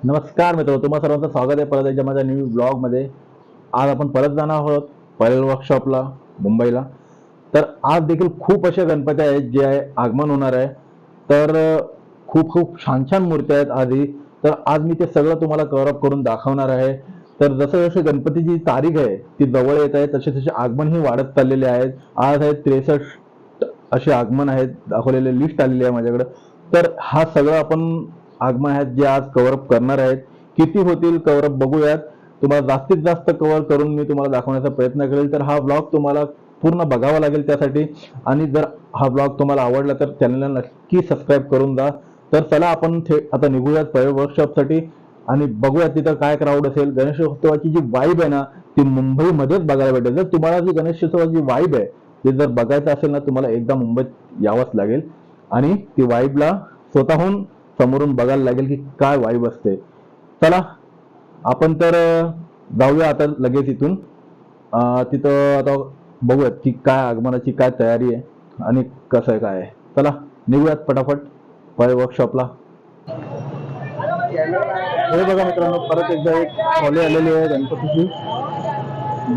नमस्कार मित्र, तुम्हा सर्वांचं स्वागत आहे परत एकदा माझ्या न्यू ब्लॉगमध्ये. आज आपण परत जाणार आहोत परेल वर्कशॉपला मुंबईला. तर आज देखील खूप असे गणपती आहेत जे आगमन होणार आहे. तर खूप खूप छान छान मूर्ती आहेत आधी. तर आज मी ते सगळं तुम्हाला कव्हर अप करून दाखवणार आहे. तर जसं जसं गणपतीची तारीख आहे ती जवळ येत आहे तसे तसे आगमनही वाढत चाललेले आहेत. आज आहेत 63 असे आगमन आहेत, दाखवलेले लिस्ट आलेली आहे माझ्याकडे. तर हा सगळं आपण आगमन आहेत जे आज कव्हर अप करणार आहेत. किती होतील कव्हर अप बघूयात. तुम्हाला जास्तीत जास्त कव्हर करून मी तुम्हाला दाखवण्याचा प्रयत्न करेल. तर हा ब्लॉग तुम्हाला पूर्ण बघावा लागेल त्यासाठी. आणि जर हा ब्लॉग तुम्हाला आवडला तर चॅनलला नक्की सबस्क्राईब करून जा. तर चला आपण आता निघूयात परेल वर्कशॉपसाठी आणि बघूयात तिथं काय क्राऊड असेल. गणेशोत्सवाची जी वाईब आहे ना ती मुंबईमध्येच बघायला भेटेल. जर तुम्हाला जी गणेशोत्सवाची वाईब आहे ते जर बघायचं असेल ना तुम्हाला एकदा मुंबईत यावंच लागेल आणि ती वाईबला स्वतःहून समोरून बघायला लागेल की काय वाईब असते. चला आपण तर जाऊया आता लगेच इथून. तिथं आता बघूयात की काय आगमनाची काय तयारी आहे आणि कसं आहे काय आहे. चला निघूयात पटापट परेल वर्कशॉपला. हे बघा मित्रांनो, परत एकदा एक ट्रॉली आलेली आहे गणपतीची,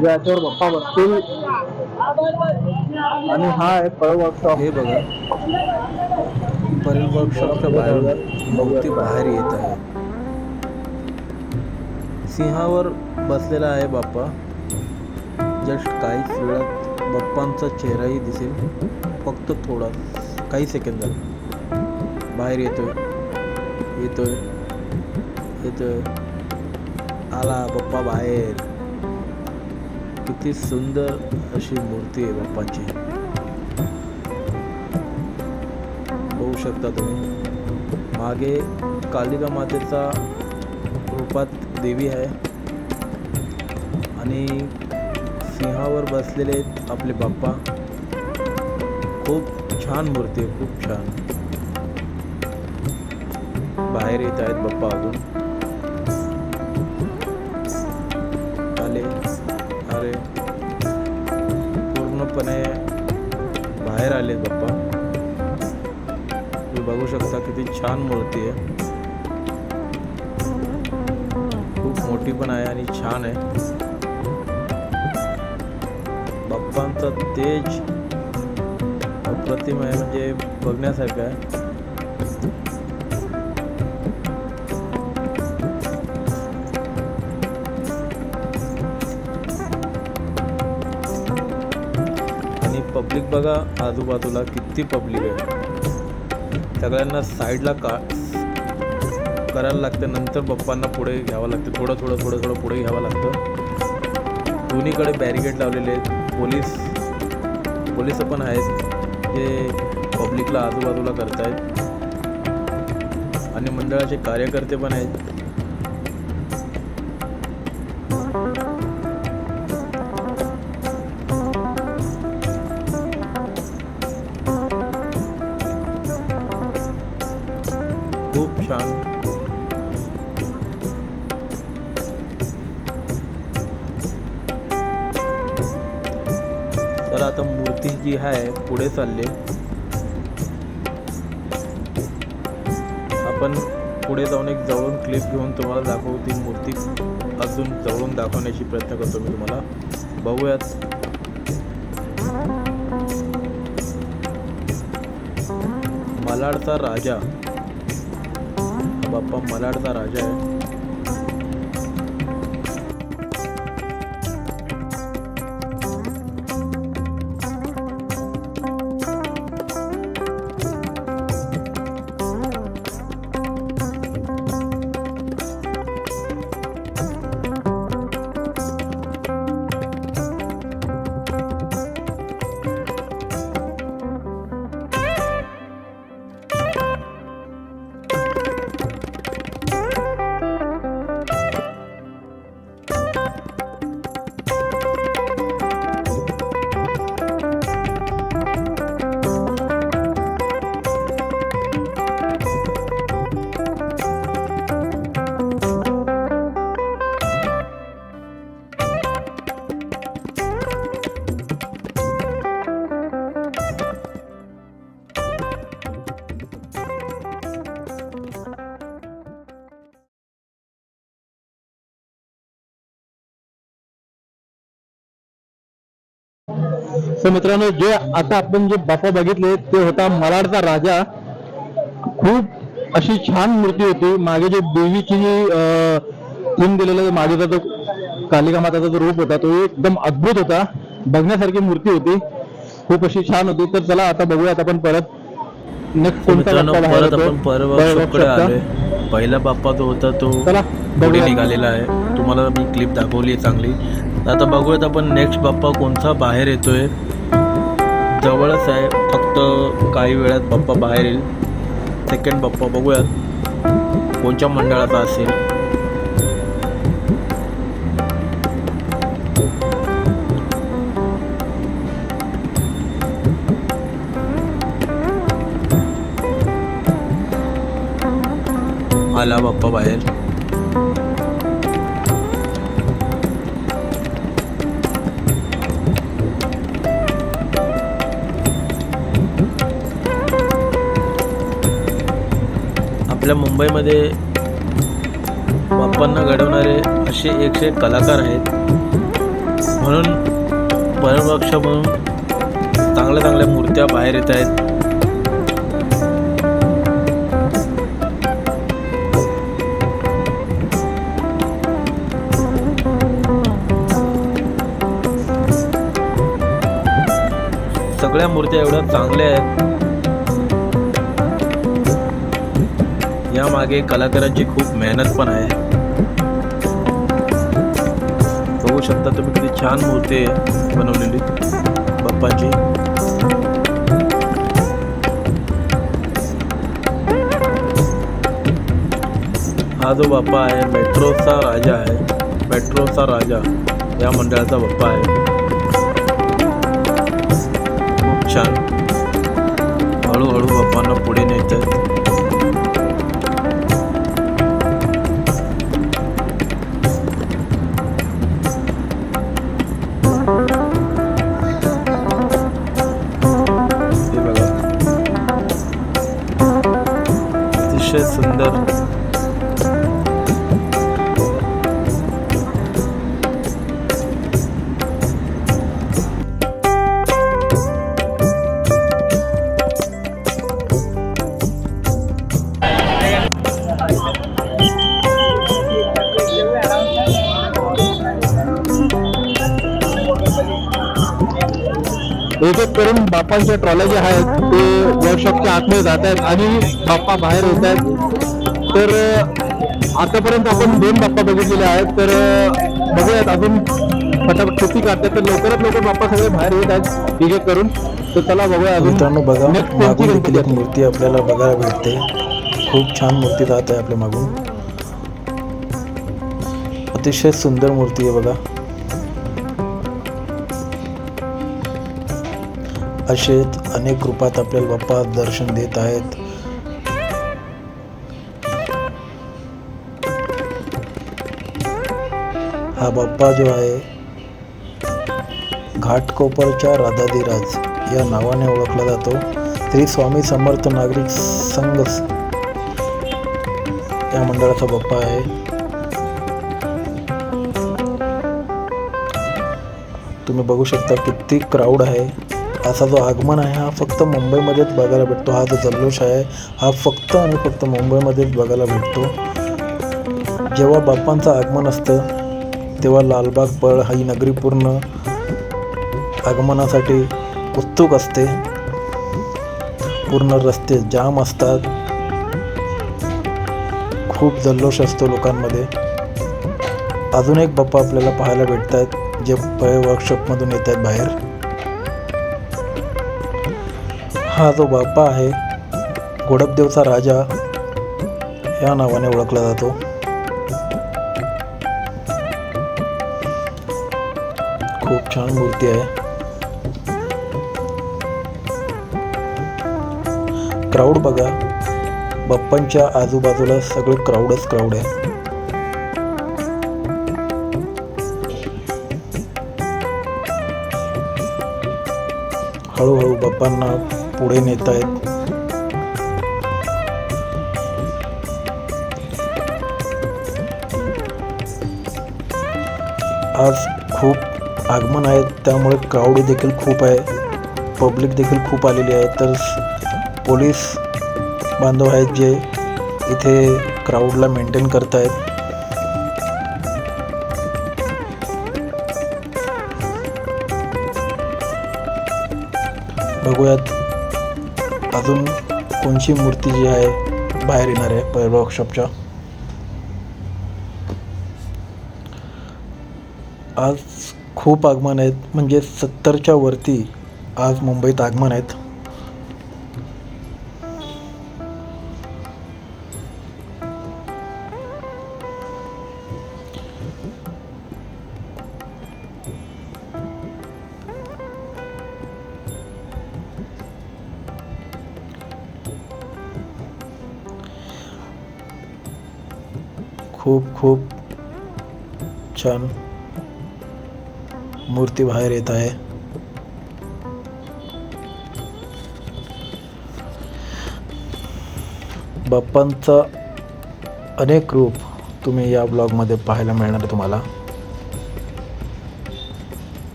ज्याच्यावर बाप्पा बसतील. आणि हा आहे परेल वर्कशॉप. हे बघा, परेल वर्कशॉपच्या बाहेरून मूर्ती बाहेर येत आहे. सिंहावर बसलेला आहे बाप्पा. जस्ट काहीच वेळात बाप्पांचा चेहराही दिसेल. फक्त थोडा काही सेकंदात बाहेर येतोय येतोय येतोय. आला बाप्पा बाहेर. किती सुंदर अशी मूर्ती आहे बाप्पाची, बघू शकता तुम्ही. मागे कालिका मातेचा रूपात देवी आहे आणि सिंहावर बसलेले आहेत आपले बाप्पा. खूप छान मूर्ती आहे, खूप छान. बाहेर येत आहेत बाप्पा अजून. आले अरे पूर्णपणे बाहेर आले बाप्पा. तुम्ही बघू शकता किती छान मूर्ती आहे. खूप मोठी पण आहे आणि छान आहे. बाप्पांचा तेज अप्रतिम आहे, म्हणजे बघण्यासारखं आहे. आणि पब्लिक बघा आजूबाजूला किती पब्लिक आहे. सगळ्यांना साईडला करायला लागतं, नंतर बाप्पांना पुढे घ्यावं लागतं. थोडं थोडं पुढे घ्यावं लागतं. दोन्हीकडे बॅरिकेड लावलेले आहेत. पोलीस पण आहेत जे पब्लिकला आजूबाजूला करतायत आणि मंडळाचे कार्यकर्ते पण आहेत. खूप छान. तर आता मूर्ती जी आहे पुढे चालली. आपण पुढे जाऊन एक जवळून क्लिप घेऊन तुम्हाला दाखवू. ती मूर्ती अजून जवळून दाखवण्याची प्रयत्न करतो मी तुम्हाला. बघूयात. मलाडचा राजा, बाप्पा मलाडचा राजा आहे. सो मित्रांनो, जे आता आपण जे बाप्पा बघितले ते होता मलाडचा राजा. खूप अशी छान मूर्ती होती. मागे जे देवीची थीम दिलेलं मागेचा जो कालिका माताचा जो रूप होता तो एकदम अद्भुत होता. बघण्यासारखी मूर्ती होती, खूप अशी छान होती. तर चला आता बघूयात आपण परत नेक्स्ट कोणता मित्रांनो, बाप्पा बाहेर परत येतो. आपण परवाकडे आलोय. पहिला बाप्पा जो होता तो चला पुढे बघूया. निघालेला आहे. तुम्हाला मी क्लिप दाखवली आहे चांगली. आता बघूयात आपण नेक्स्ट बाप्पा कोणता बाहेर येतोय. जवळच आहे, फक्त काही वेळात बाप्पा बाहेर येईल. सेकंड बाप्पा बघूयात कोणत्या मंडळाचा असेल. आला बाप्पा बाहेर. आपल्या मुंबईमध्ये बाप्पांना घडवणारे असे 101 कलाकार आहेत. म्हणून परमरक्षा म्हणून चांगल्या चांगल्या मूर्त्या बाहेर येत आहेत. सगळ्या मूर्त्या एवढ्या चांगल्या आहेत. यामागे कलाकारांची खूप मेहनत पण आहे. बघू शकता तुम्ही किती छान मूर्ती आहे बनवलेली बाप्पांची. हा जो बाप्पा आहे मेट्रोचा राजा आहे. मेट्रोचा राजा या मंडळाचा बाप्पा आहे. खूप छान. हळूहळू बाप्पांना पुढे नेत आहेत. हे बघा, अतिशय सुंदर. एक एक करून बाप्पांच्या ट्रॉल्या ज्या आहेत ते वर्कशॉपच्या आतमध्ये जात आहेत आणि बाप्पा बाहेर येत आहेत. तर आतापर्यंत आपण 2 बाप्पा बघितलेले आहेत. तर बघूयात अजून फटाफट किती काढतात. तर लवकरात लवकर बाप्पा सगळे बाहेर येत आहेत एक एक करून. तर चला बघूया अजून. मित्रांनो बघा, Next मागून कोणती देखील एक गणपती मूर्ती आपल्याला बघायला भेटते. खूप छान मूर्ती जात आहे आपल्या मागून. अतिशय सुंदर मूर्ती आहे बघा. असेच अनेक रूपात आपल्याला बाप्पा दर्शन देत आहेत. हा बाप्पा जो आहे घाटकोपरच्या राधाधिराज या नावाने ओळखला जातो. श्री स्वामी समर्थ नागरिक संघ या मंडळाचा बाप्पा आहे. तुम्ही बघू शकता किती क्राऊड आहे. असा जो आगमन आहे हा फक्त मुंबईमध्येच बघायला भेटतो. हा जो जल्लोष आहे हा फक्त आणि फक्त मुंबईमध्येच बघायला भेटतो. जेव्हा बाप्पांचं आगमन असतं तेव्हा लालबाग पळ ही नगरी पूर्ण आगमनासाठी उत्सुक असते. पूर्ण रस्ते जाम असतात. खूप जल्लोष असतो लोकांमध्ये. अजून एक बाप्पा आपल्याला पाहायला भेटत आहेत जे वर्कशॉपमधून येत आहेत बाहेर. हा जो बाप्पा आहे गोडपदेवचा राजा या नावाने ओळखला जातो. खूप छान मूर्ती आहे. क्राऊड बघा, बाप्पांच्या आजूबाजूला सगळे क्राऊडच क्राऊड आहे. हळूहळू बाप्पांना पुढे नेत आहेत. आज खूप आगमन आहे त्यामुळे क्राऊड देखील खूप आहे. पब्लिक देखील खूप आलेली आहे. तर पोलीस बांधव आहेत जे इथे क्राऊडला मेंटेन करत आहेत. बघूयात अजून कोणची मूर्ती जी आहे बाहेर येणार आहे परेल वर्कशॉपच्या. आज खूप आगमन आहेत, म्हणजे 70च्या वरती आज मुंबईत आगमन आहेत. खूप खूप छान मूर्ती बाहेर येत आहे. बाप्पांचा अनेक रूप तुम्ही या ब्लॉगमध्ये पाहायला मिळणार आहे तुम्हाला.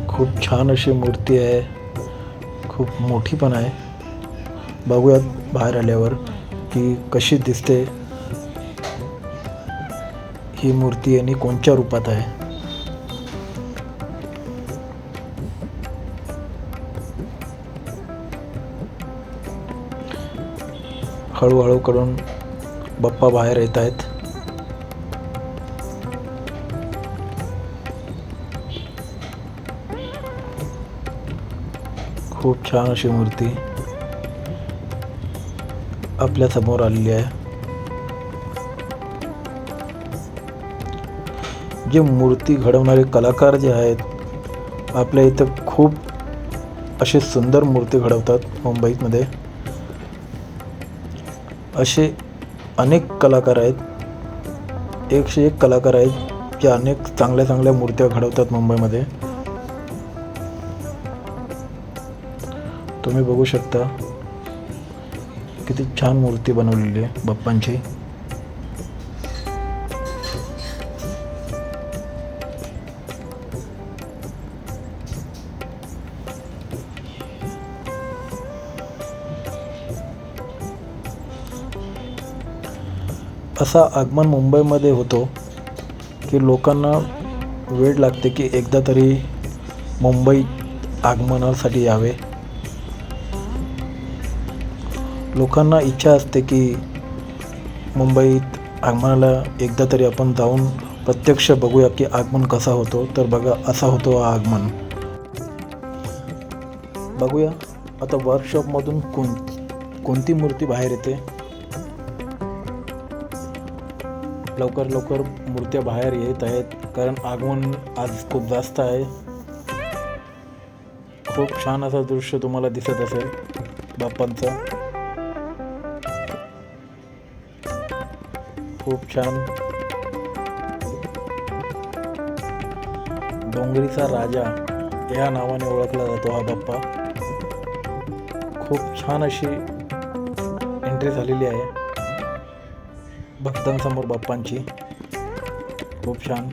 खूप छान अशी मूर्ती आहे, खूप मोठी पण आहे. बघूयात बाहेर आल्यावर की कशी दिसते ही मूर्ती आणि कोणत्या रूपात आहे. हळूहळू करून बाप्पा बाहेर येत आहेत. खूप छान अशी मूर्ती आपल्या समोर आलेली आहे. जे मूर्ती घडवणारे कलाकार जे आहेत आपल्या इथं खूप असे सुंदर मूर्ती घडवतात मुंबईमध्ये. असे अनेक कलाकार आहेत, 101 कलाकार आहेत जे अनेक चांगल्या चांगल्या मूर्त्या घडवतात मुंबईमध्ये. तुम्ही बघू शकता किती छान मूर्ती बनवलेली आहे बाप्पांची. असा आगमन मुंबईमध्ये होतो की लोकांना वेळ लागते की एकदा तरी मुंबईत आगमनासाठी यावे. लोकांना इच्छा असते की मुंबईत आगमनाला एकदा तरी आपण जाऊन प्रत्यक्ष बघूया की आगमन कसा होतो. तर बघा असा होतो हा आगमन. बघूया आता वर्कशॉपमधून कोणती मूर्ती बाहेर येते. लवकर लवकर मूर्त्या बाहेर येत आहेत कारण आगमन आज खूप जास्त आहे. खूप छान असं दृश्य तुम्हाला दिसत असेल बाप्पांचं. खूप छान. डोंगरीचा राजा या नावाने ओळखला जातो हा बाप्पा. खूप छान अशी एंट्री झालेली आहे भक्तांसमोर बाप्पांची. खूप छान.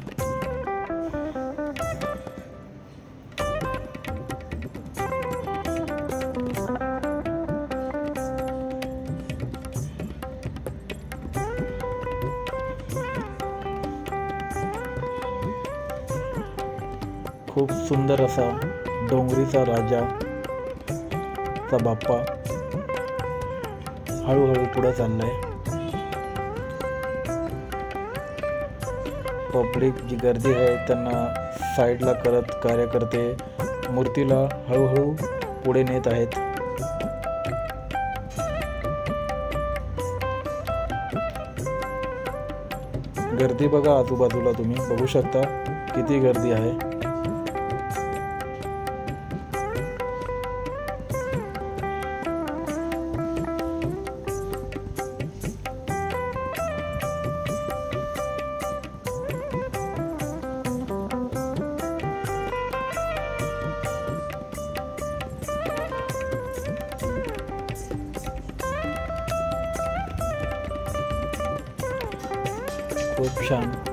खूप सुंदर असा डोंगरीचा राजा चा बाप्पा हळूहळू पुढे चाललाय. पब्लिक जी गर्दी आहे त्यांना साईडला करत कार्यकर्ते मूर्तीला हळूहळू पुढे नेत आहेत. गर्दी बघा आजूबाजूला तुम्ही बघू शकता किती गर्दी आहे. खूप छान.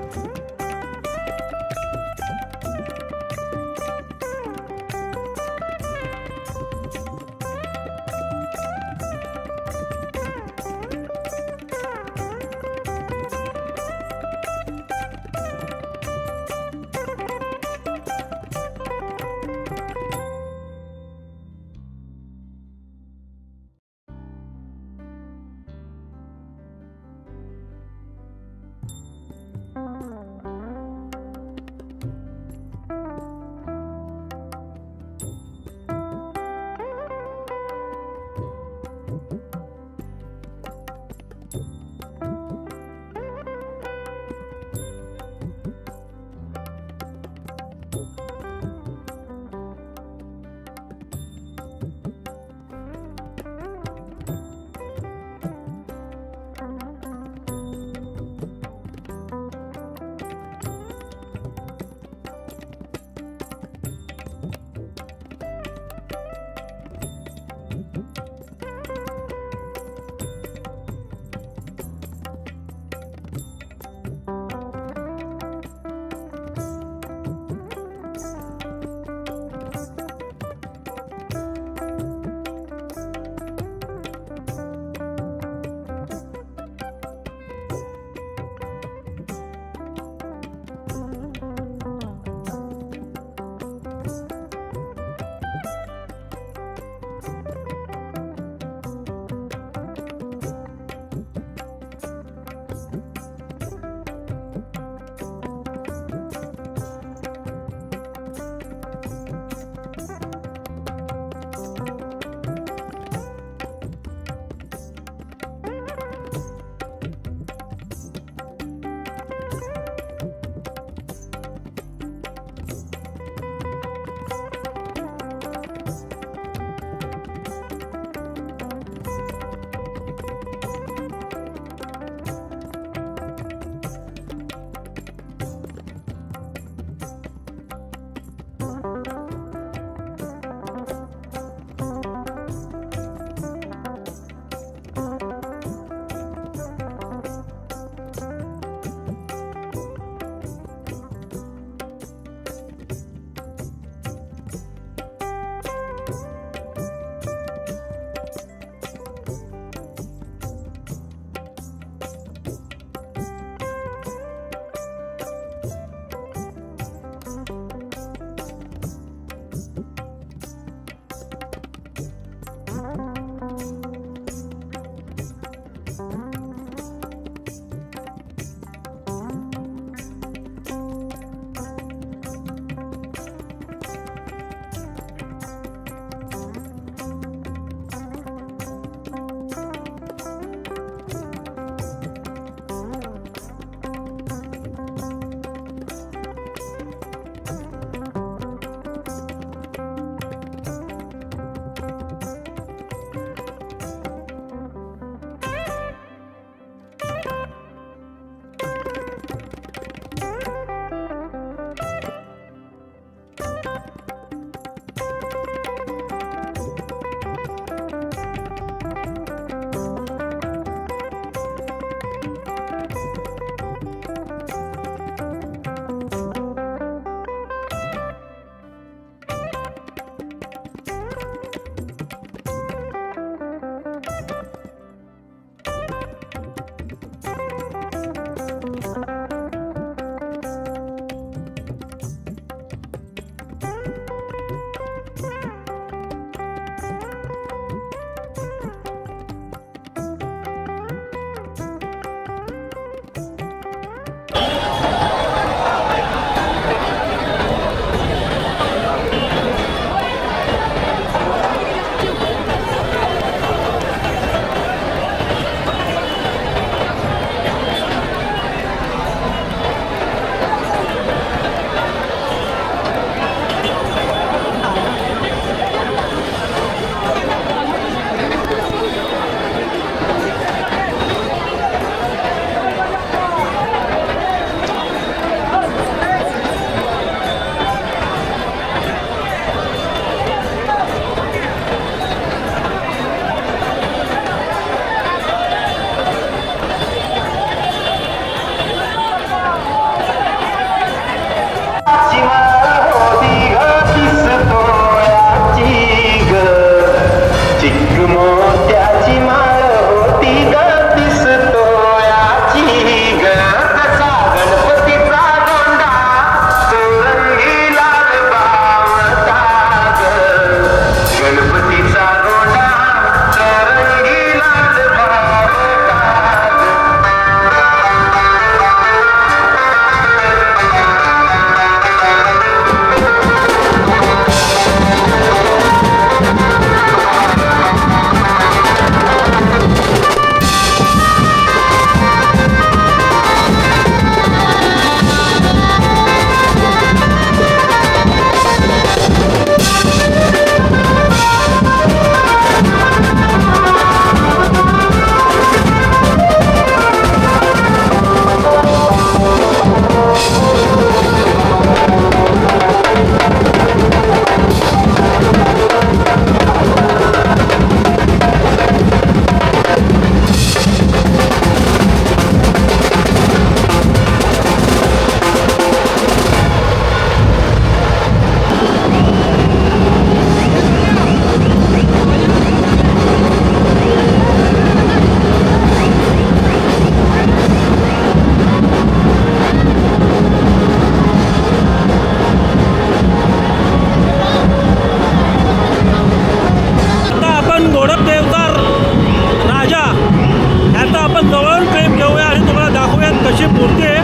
मूर्ती आहे.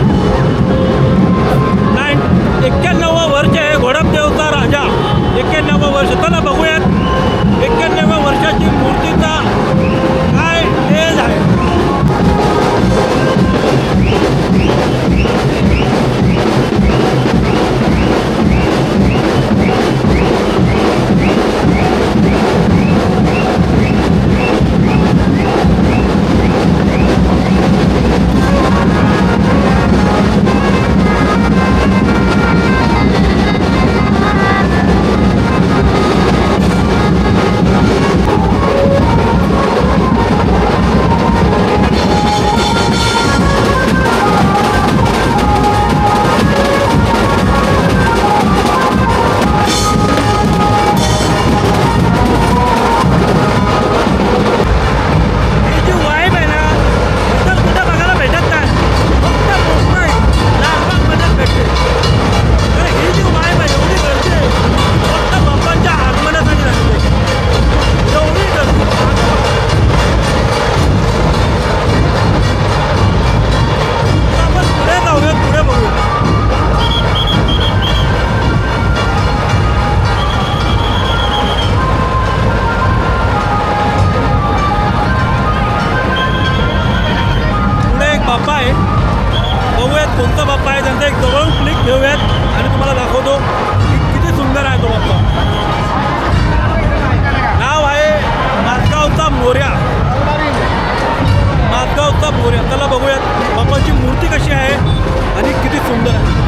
91 वर्ष आहे. घोडपदेवचा राजा 91 वर्ष. चला बघूयात 91 वर्षाची मूर्तीचा काय एज आहे. बाप्पा आहे. बघूयात कोणता बाप्पा आहे. त्यांचा एक जवळून क्लिक घेऊयात आणि तुम्हाला दाखवतो की किती सुंदर आहे तो बाप्पा. नाव आहे माझगावचा मोर्या. माझगावचा मोर्या. चला बघूयात बाप्पाची मूर्ती कशी आहे आणि किती सुंदर आहे.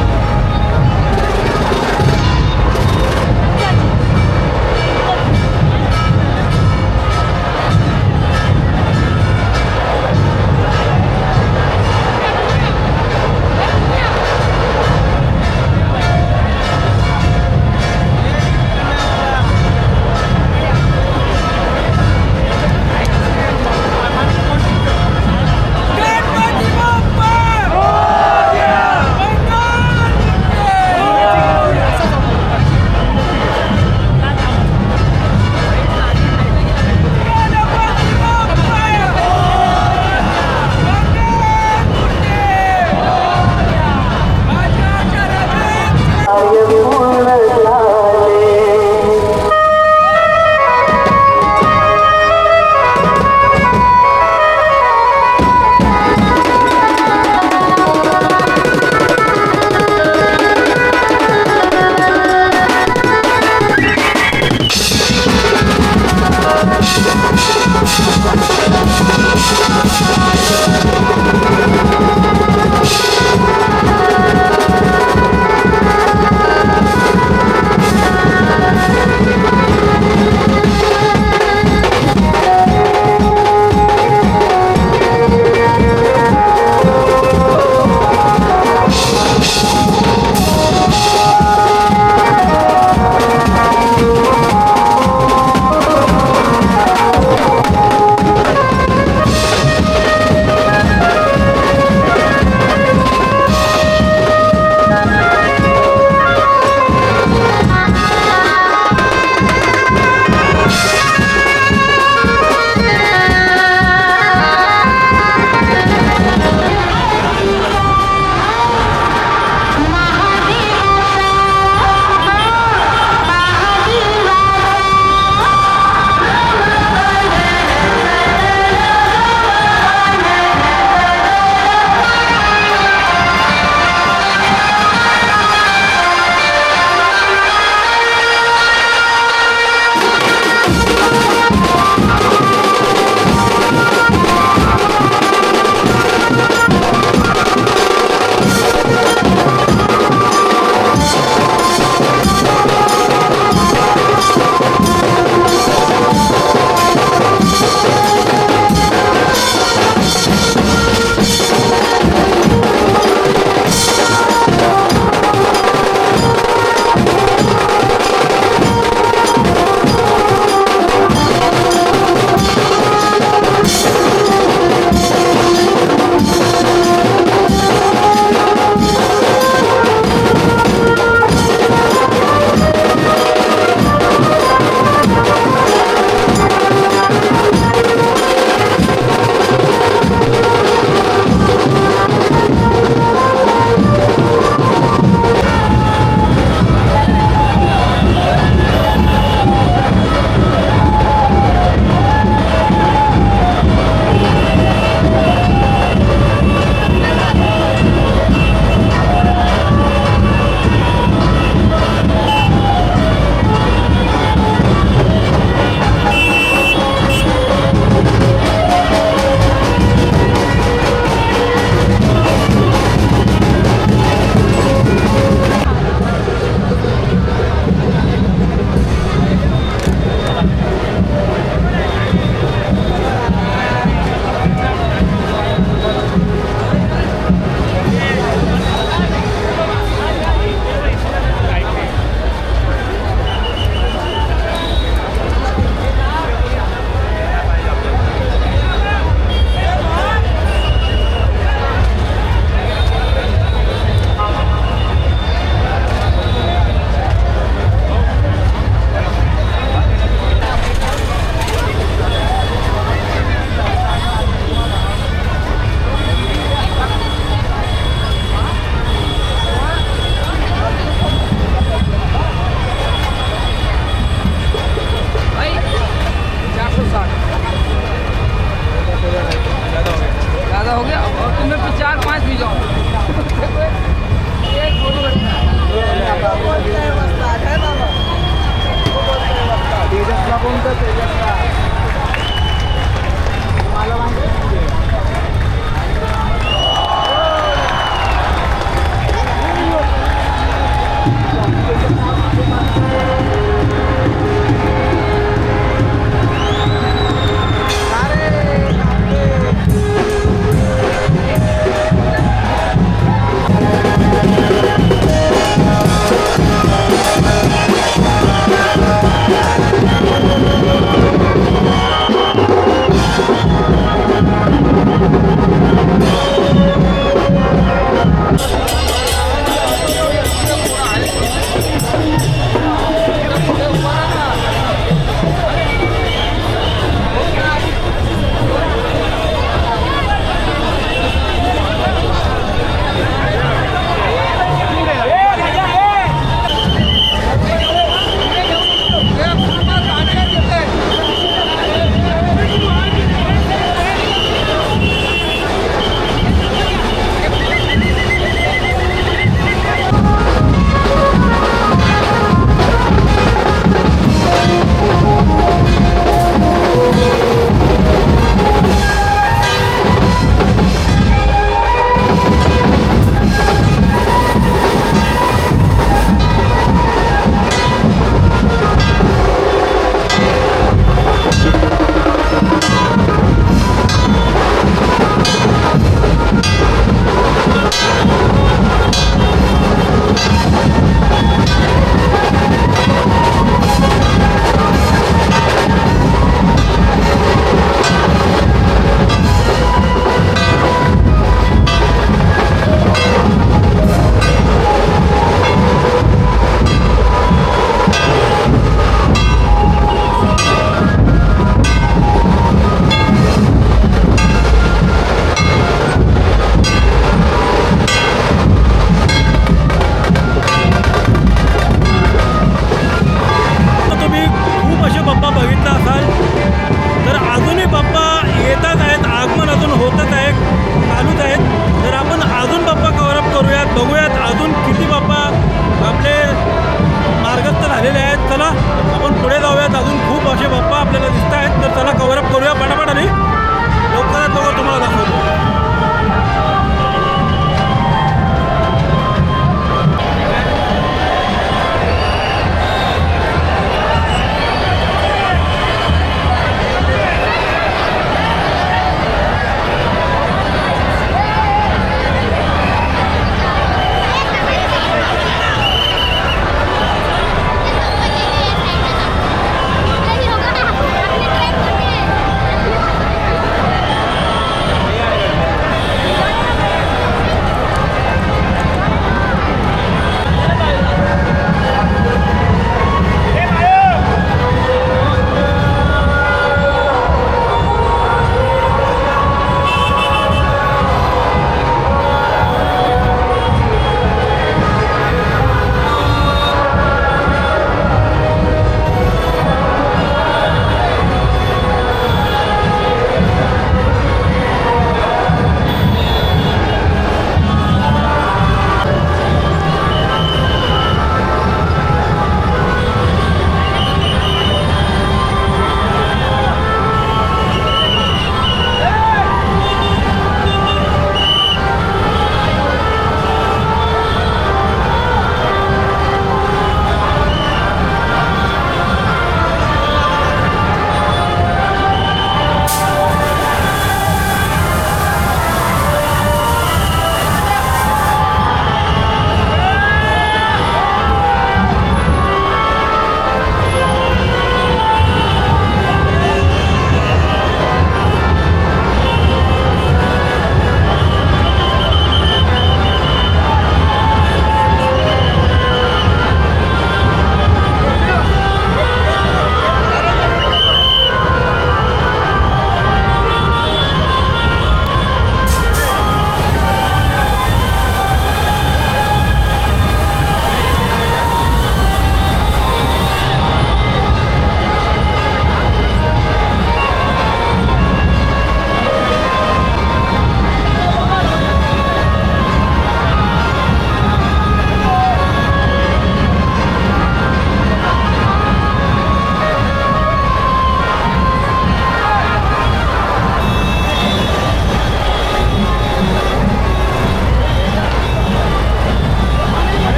गणपती बाप्पा मोरया!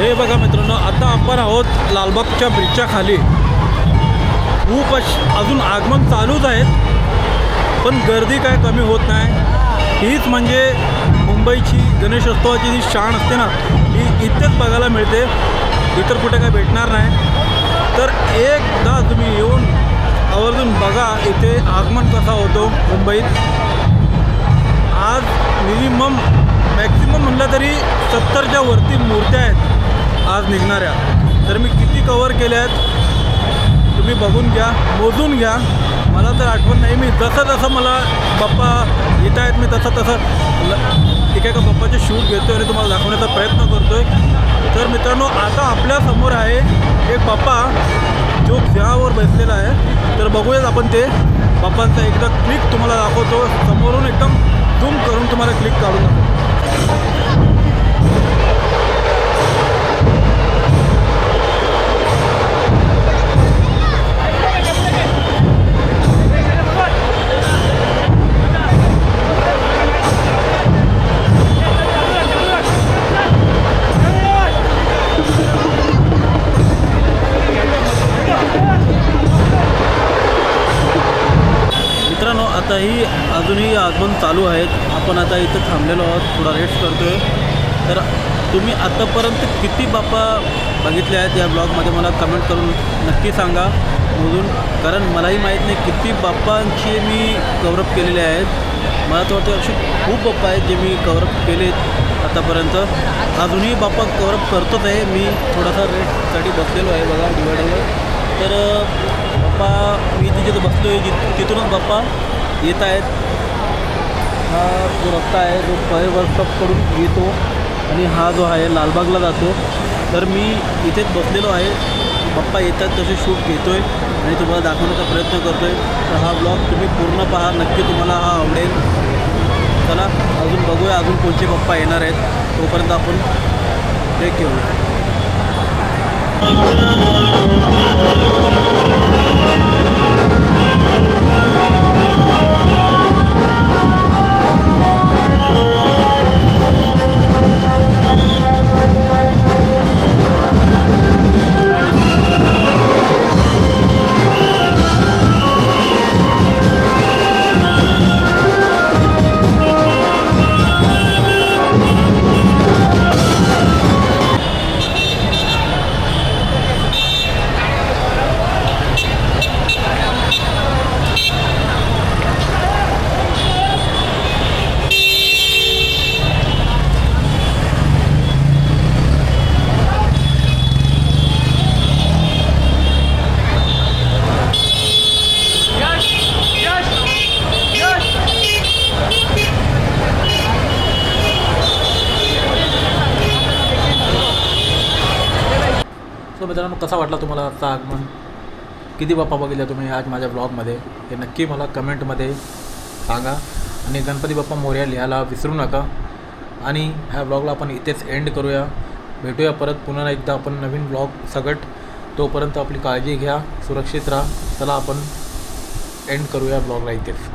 हे बघा मित्रांनो, आता आपण आहोत लालबागच्या ब्रिजच्या खाली. खूप अजून आगमन चालूच आहेत, पण गर्दी काय कमी होत नाही. हीच म्हणजे मुंबईची गणेशोत्सवाची जी शान असते ना, ही इथेच बघायला मिळते, इतर कुठे काय भेटणार नाही. तर एकदा तुम्ही येऊन आवर्जून बघा इथे आगमन कसा होतो मुंबईत. आज मॅक्सिमम म्हटलं तरी 70च्या वरती मूर्त्या आहेत आज निघणाऱ्या. तर मी किती कवर केल्या आहेत तुम्ही बघून घ्या, मोजून घ्या. मला तर आठवण नाही, मी जसं मला बाप्पा येत आहेत मी तसं एका बाप्पाचे शूट घेतो आणि तुम्हाला दाखवण्याचा प्रयत्न करतो आहे. तर मित्रांनो, आता आपल्यासमोर आहे एक बाप्पा जो सिंहावर बसलेला आहे. तर बघूयात आपण ते बाप्पांचा एकदा क्लिक तुम्हाला दाखवतो समोरून, एकदम झूम करून तुम्हाला क्लिक काढून दाखवतो. मित्रांनो, आताही अजूनही आगमन चालू आहेत. आपण आता इथं थांबलेलो आहोत, थोडा रेस्ट करतो आहे. तर तुम्ही आत्तापर्यंत किती बाप्पा बघितले आहेत या ब्लॉगमध्ये मला कमेंट करून नक्की सांगा मोजून, कारण मलाही माहीत नाही किती बाप्पांची मी कवरअप केलेले आहेत. मला तर वाटतं असे खूप बाप्पा आहेत जे मी कवरअप केले आतापर्यंत. अजूनही बाप्पा कवरअप करतोच आहे. मी थोडासा रेस्टसाठी बसलेलो आहे बघा डिवायडरवर. तर बाप्पा मी तिथे बसलो आहे, तिथूनच बाप्पा येत आहेत. हा जो रस्ता आहे जो पहिले वर्कशॉपकडून येतो आणि हा जो आहे लालबागला जातो. तर मी इथेच बसलेलो आहे, बाप्पा येतात तसे शूट घेतो आहे आणि तुम्हाला दाखवण्याचा प्रयत्न करतो आहे. तर हा ब्लॉग तुम्ही पूर्ण पहा, नक्की तुम्हाला हा आवडेल. चला अजून बघूया अजून कोणते बाप्पा येणार आहेत. तोपर्यंत आपण ब्रेक घेऊया. सो मित्रांनो, कसा वाटला तुम्हाला आजचा आगमन? किती बाप्पा बघितल्या तुम्ही आज माझ्या ब्लॉगमध्ये हे नक्की मला कमेंटमध्ये सांगा. आणि गणपती बाप्पा मोरया लिहायला विसरू नका. आणि ह्या ब्लॉगला आपण इथेच एंड करूया. भेटूया परत पुन्हा एकदा आपण नवीन ब्लॉग सगट. तोपर्यंत आपली काळजी घ्या, सुरक्षित राहा. चला आपण एंड करूया ब्लॉगला इथेच.